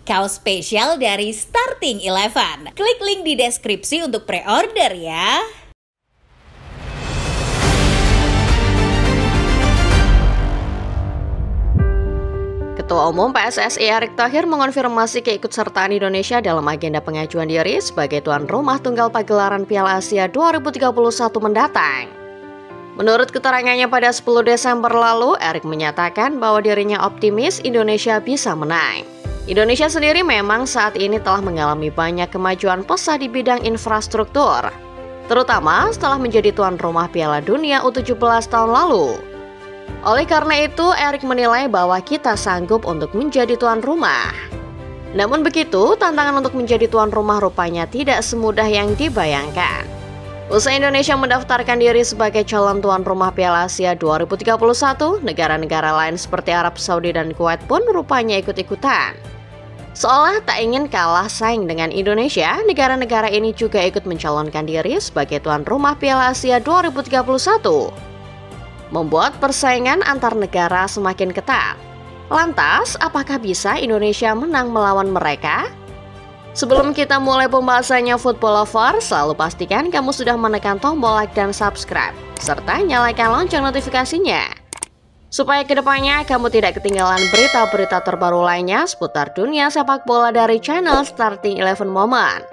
Kaos spesial dari Starting Eleven. Klik link di deskripsi untuk pre-order ya. Ketua Umum PSSI Erick Thohir mengonfirmasi keikutsertaan Indonesia dalam agenda pengajuan diri sebagai tuan rumah tunggal pagelaran Piala Asia 2031 mendatang. Menurut keterangannya pada 10 Desember lalu, Erick menyatakan bahwa dirinya optimis Indonesia bisa menang. Indonesia sendiri memang saat ini telah mengalami banyak kemajuan pesat di bidang infrastruktur, terutama setelah menjadi tuan rumah Piala Dunia U17 tahun lalu. Oleh karena itu, Erick menilai bahwa kita sanggup untuk menjadi tuan rumah. Namun begitu, tantangan untuk menjadi tuan rumah rupanya tidak semudah yang dibayangkan. Usai Indonesia mendaftarkan diri sebagai calon tuan rumah Piala Asia 2031, negara-negara lain seperti Arab Saudi dan Kuwait pun rupanya ikut-ikutan. Seolah tak ingin kalah saing dengan Indonesia, negara-negara ini juga ikut mencalonkan diri sebagai tuan rumah Piala Asia 2031. Membuat persaingan antar negara semakin ketat. Lantas, apakah bisa Indonesia menang melawan mereka? Sebelum kita mulai pembahasannya Football Lover, selalu pastikan kamu sudah menekan tombol like dan subscribe, serta nyalakan lonceng notifikasinya, supaya kedepannya kamu tidak ketinggalan berita-berita terbaru lainnya seputar dunia sepak bola dari channel Starting Eleven Moment.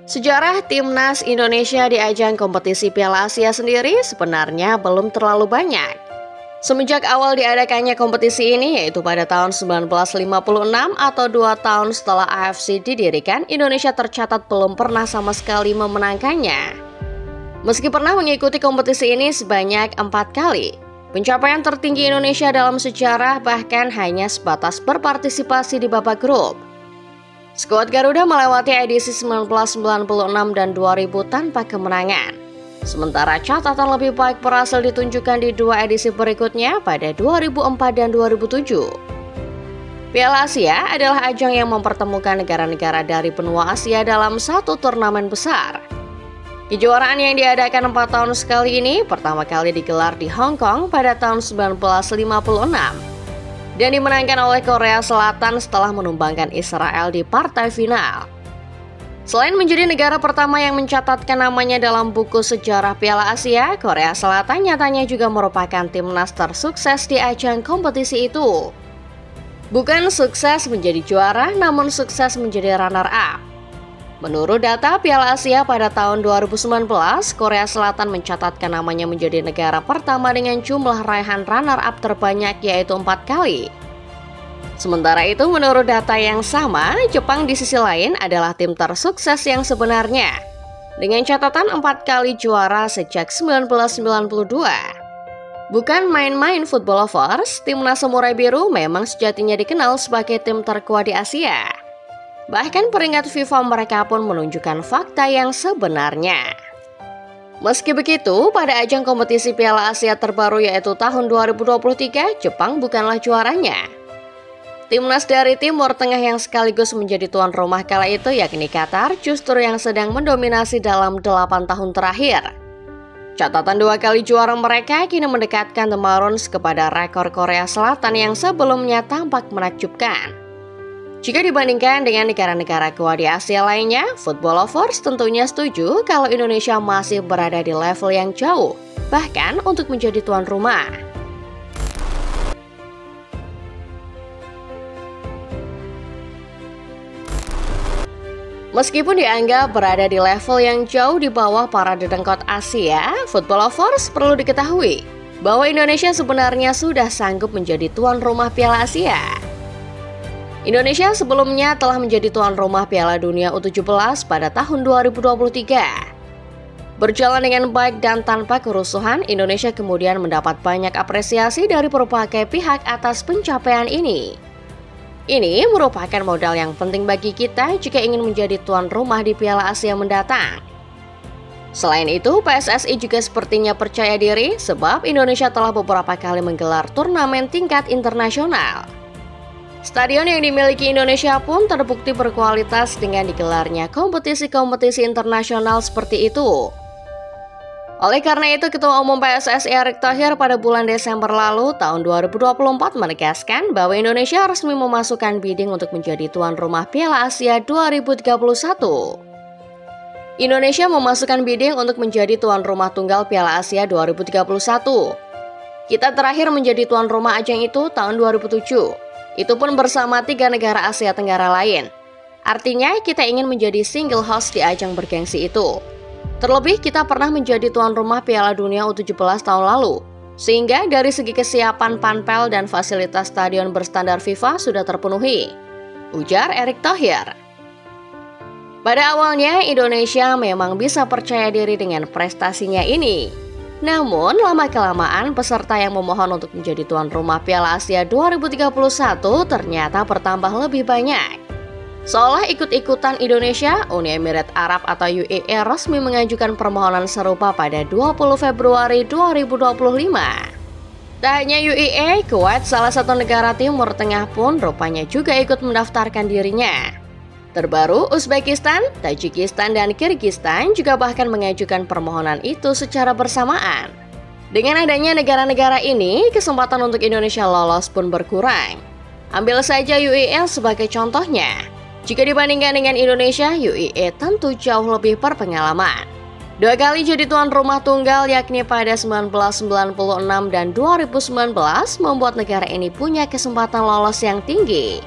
Sejarah timnas Indonesia di ajang kompetisi Piala Asia sendiri sebenarnya belum terlalu banyak. Semenjak awal diadakannya kompetisi ini, yaitu pada tahun 1956 atau 2 tahun setelah AFC didirikan, Indonesia tercatat belum pernah sama sekali memenangkannya. Meski pernah mengikuti kompetisi ini sebanyak 4 kali, pencapaian tertinggi Indonesia dalam sejarah bahkan hanya sebatas berpartisipasi di babak grup. Skuad Garuda melewati edisi 1996 dan 2000 tanpa kemenangan. Sementara catatan lebih baik berhasil ditunjukkan di 2 edisi berikutnya pada 2004 dan 2007. Piala Asia adalah ajang yang mempertemukan negara-negara dari benua Asia dalam satu turnamen besar. Kejuaraan yang diadakan 4 tahun sekali ini pertama kali digelar di Hong Kong pada tahun 1956 dan dimenangkan oleh Korea Selatan setelah menumbangkan Israel di partai final. Selain menjadi negara pertama yang mencatatkan namanya dalam buku sejarah Piala Asia, Korea Selatan nyatanya juga merupakan timnas tersukses di ajang kompetisi itu. Bukan sukses menjadi juara, namun sukses menjadi runner-up. Menurut data Piala Asia pada tahun 2019, Korea Selatan mencatatkan namanya menjadi negara pertama dengan jumlah raihan runner-up terbanyak, yaitu 4 kali. Sementara itu, menurut data yang sama, Jepang di sisi lain adalah tim tersukses yang sebenarnya, dengan catatan 4 kali juara sejak 1992. Bukan main-main Football Lovers, timnas Samurai Biru memang sejatinya dikenal sebagai tim terkuat di Asia. Bahkan peringkat FIFA mereka pun menunjukkan fakta yang sebenarnya. Meski begitu, pada ajang kompetisi Piala Asia terbaru yaitu tahun 2023, Jepang bukanlah juaranya. Timnas dari Timur Tengah yang sekaligus menjadi tuan rumah kala itu yakni Qatar justru yang sedang mendominasi dalam 8 tahun terakhir. Catatan 2 kali juara mereka kini mendekatkan The Maroons kepada rekor Korea Selatan yang sebelumnya tampak menakjubkan. Jika dibandingkan dengan negara-negara kuat di Asia lainnya, Football Lovers tentunya setuju kalau Indonesia masih berada di level yang jauh, bahkan untuk menjadi tuan rumah. Meskipun dianggap berada di level yang jauh di bawah para dedengkot Asia, Football Lovers perlu diketahui bahwa Indonesia sebenarnya sudah sanggup menjadi tuan rumah Piala Asia. Indonesia sebelumnya telah menjadi tuan rumah Piala Dunia U17 pada tahun 2023. Berjalan dengan baik dan tanpa kerusuhan, Indonesia kemudian mendapat banyak apresiasi dari berbagai pihak atas pencapaian ini. Ini merupakan modal yang penting bagi kita jika ingin menjadi tuan rumah di Piala Asia mendatang. Selain itu, PSSI juga sepertinya percaya diri sebab Indonesia telah beberapa kali menggelar turnamen tingkat internasional. Stadion yang dimiliki Indonesia pun terbukti berkualitas dengan digelarnya kompetisi-kompetisi internasional seperti itu. Oleh karena itu, Ketua Umum PSSI Erick Thohir pada bulan Desember lalu tahun 2024 menegaskan bahwa Indonesia resmi memasukkan bidding untuk menjadi tuan rumah Piala Asia 2031. Indonesia memasukkan bidding untuk menjadi tuan rumah tunggal Piala Asia 2031. Kita terakhir menjadi tuan rumah ajang itu tahun 2007. Itu pun bersama 3 negara Asia Tenggara lain. Artinya kita ingin menjadi single host di ajang bergengsi itu. Terlebih kita pernah menjadi tuan rumah Piala Dunia U17 tahun lalu. Sehingga dari segi kesiapan panpel dan fasilitas stadion berstandar FIFA sudah terpenuhi, ujar Erick Thohir. Pada awalnya Indonesia memang bisa percaya diri dengan prestasinya ini. Namun lama-kelamaan peserta yang memohon untuk menjadi tuan rumah Piala Asia 2031 ternyata bertambah lebih banyak. Seolah ikut-ikutan Indonesia, Uni Emirat Arab atau UAE resmi mengajukan permohonan serupa pada 20 Februari 2025. Tak hanya UAE, Kuwait, salah satu negara Timur Tengah pun rupanya juga ikut mendaftarkan dirinya. Terbaru, Uzbekistan, Tajikistan, dan Kirgistan juga bahkan mengajukan permohonan itu secara bersamaan. Dengan adanya negara-negara ini, kesempatan untuk Indonesia lolos pun berkurang. Ambil saja UAE sebagai contohnya. Jika dibandingkan dengan Indonesia, UAE tentu jauh lebih berpengalaman. 2 kali jadi tuan rumah tunggal yakni pada 1996 dan 2019 membuat negara ini punya kesempatan lolos yang tinggi.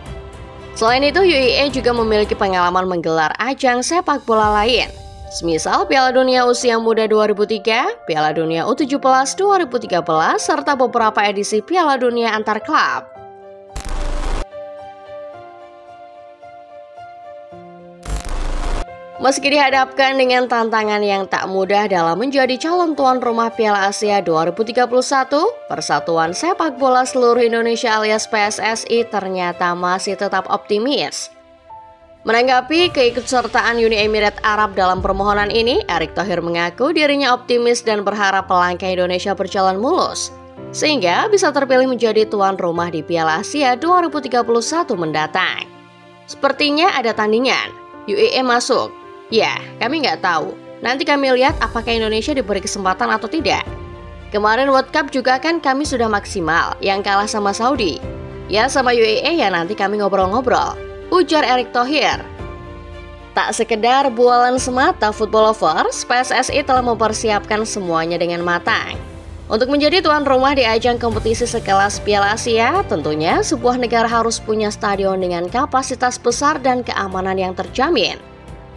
Selain itu, UAE juga memiliki pengalaman menggelar ajang sepak bola lain. Semisal Piala Dunia Usia Muda 2003, Piala Dunia U17 2013, serta beberapa edisi Piala Dunia antar klub. Meski dihadapkan dengan tantangan yang tak mudah dalam menjadi calon tuan rumah Piala Asia 2031, Persatuan Sepak Bola Seluruh Indonesia alias PSSI ternyata masih tetap optimis. Menanggapi keikutsertaan Uni Emirat Arab dalam permohonan ini, Erick Thohir mengaku dirinya optimis dan berharap langkah Indonesia berjalan mulus, sehingga bisa terpilih menjadi tuan rumah di Piala Asia 2031 mendatang. Sepertinya ada tandingan, UAE masuk. Ya, kami nggak tahu. Nanti kami lihat apakah Indonesia diberi kesempatan atau tidak. Kemarin World Cup juga kan kami sudah maksimal, yang kalah sama Saudi. Ya sama UAE ya nanti kami ngobrol-ngobrol, ujar Erick Thohir. Tak sekedar bualan semata football lovers, PSSI telah mempersiapkan semuanya dengan matang. Untuk menjadi tuan rumah di ajang kompetisi sekelas Piala Asia, tentunya sebuah negara harus punya stadion dengan kapasitas besar dan keamanan yang terjamin.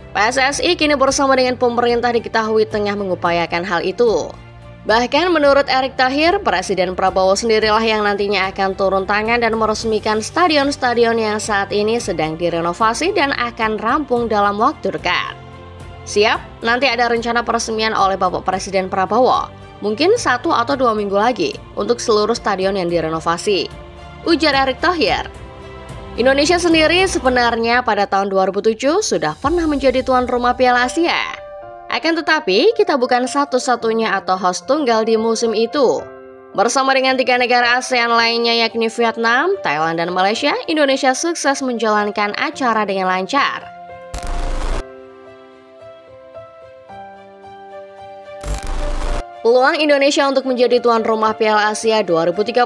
PSSI kini bersama dengan pemerintah diketahui tengah mengupayakan hal itu. Bahkan menurut Erick Thohir, Presiden Prabowo sendirilah yang nantinya akan turun tangan dan meresmikan stadion-stadion yang saat ini sedang direnovasi dan akan rampung dalam waktu dekat. Siap, nanti ada rencana peresmian oleh Bapak Presiden Prabowo, mungkin 1 atau 2 minggu lagi untuk seluruh stadion yang direnovasi, ujar Erick Thohir. Indonesia sendiri sebenarnya pada tahun 2007 sudah pernah menjadi tuan rumah Piala Asia. Akan tetapi, kita bukan satu-satunya atau host tunggal di musim itu. Bersama dengan 3 negara ASEAN lainnya yakni Vietnam, Thailand, dan Malaysia, Indonesia sukses menjalankan acara dengan lancar. Peluang Indonesia untuk menjadi tuan rumah Piala Asia 2031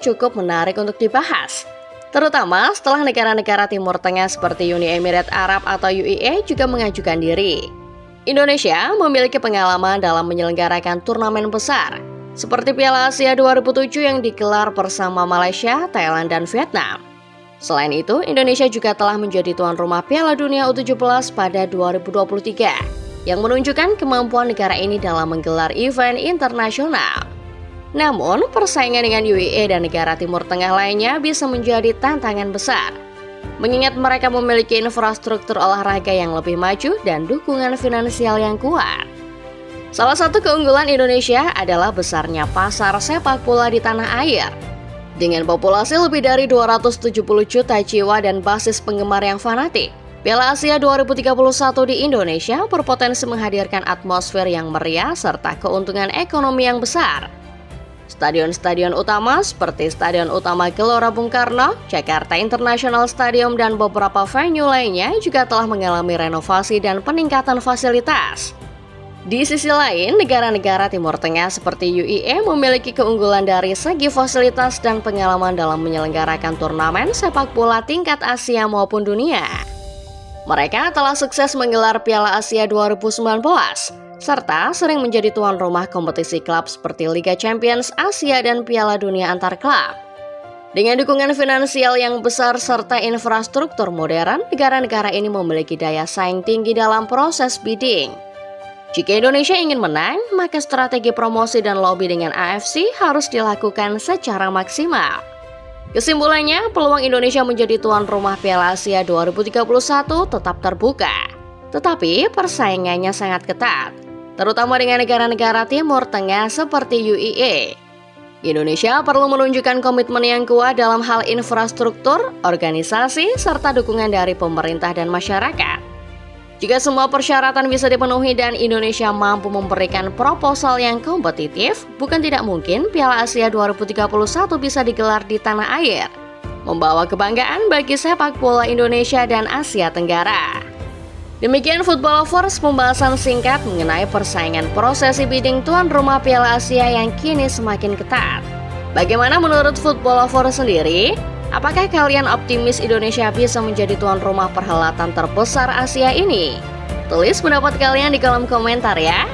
cukup menarik untuk dibahas. Terutama setelah negara-negara Timur Tengah seperti Uni Emirat Arab atau UAE juga mengajukan diri. Indonesia memiliki pengalaman dalam menyelenggarakan turnamen besar, seperti Piala Asia 2007 yang digelar bersama Malaysia, Thailand, dan Vietnam. Selain itu, Indonesia juga telah menjadi tuan rumah Piala Dunia U17 pada 2023, yang menunjukkan kemampuan negara ini dalam menggelar event internasional. Namun, persaingan dengan UAE dan negara Timur Tengah lainnya bisa menjadi tantangan besar, mengingat mereka memiliki infrastruktur olahraga yang lebih maju dan dukungan finansial yang kuat. Salah satu keunggulan Indonesia adalah besarnya pasar sepak bola di tanah air. Dengan populasi lebih dari 270 juta jiwa dan basis penggemar yang fanatik, Piala Asia 2031 di Indonesia berpotensi menghadirkan atmosfer yang meriah serta keuntungan ekonomi yang besar. Stadion-stadion utama seperti Stadion Utama Gelora Bung Karno, Jakarta International Stadium, dan beberapa venue lainnya juga telah mengalami renovasi dan peningkatan fasilitas. Di sisi lain, negara-negara Timur Tengah seperti UAE memiliki keunggulan dari segi fasilitas dan pengalaman dalam menyelenggarakan turnamen sepak bola tingkat Asia maupun dunia. Mereka telah sukses menggelar Piala Asia 2019, serta sering menjadi tuan rumah kompetisi klub seperti Liga Champions Asia dan Piala Dunia antar klub. Dengan dukungan finansial yang besar serta infrastruktur modern, negara-negara ini memiliki daya saing tinggi dalam proses bidding. Jika Indonesia ingin menang, maka strategi promosi dan lobby dengan AFC harus dilakukan secara maksimal. Kesimpulannya, peluang Indonesia menjadi tuan rumah Piala Asia 2031 tetap terbuka. Tetapi persaingannya sangat ketat, terutama dengan negara-negara Timur Tengah seperti UAE. Indonesia perlu menunjukkan komitmen yang kuat dalam hal infrastruktur, organisasi, serta dukungan dari pemerintah dan masyarakat. Jika semua persyaratan bisa dipenuhi dan Indonesia mampu memberikan proposal yang kompetitif, bukan tidak mungkin Piala Asia 2031 bisa digelar di tanah air, membawa kebanggaan bagi sepak bola Indonesia dan Asia Tenggara. Demikian Football Lovers, pembahasan singkat mengenai persaingan prosesi bidding tuan rumah Piala Asia yang kini semakin ketat. Bagaimana menurut Football Lovers sendiri? Apakah kalian optimis Indonesia bisa menjadi tuan rumah perhelatan terbesar Asia ini? Tulis pendapat kalian di kolom komentar ya.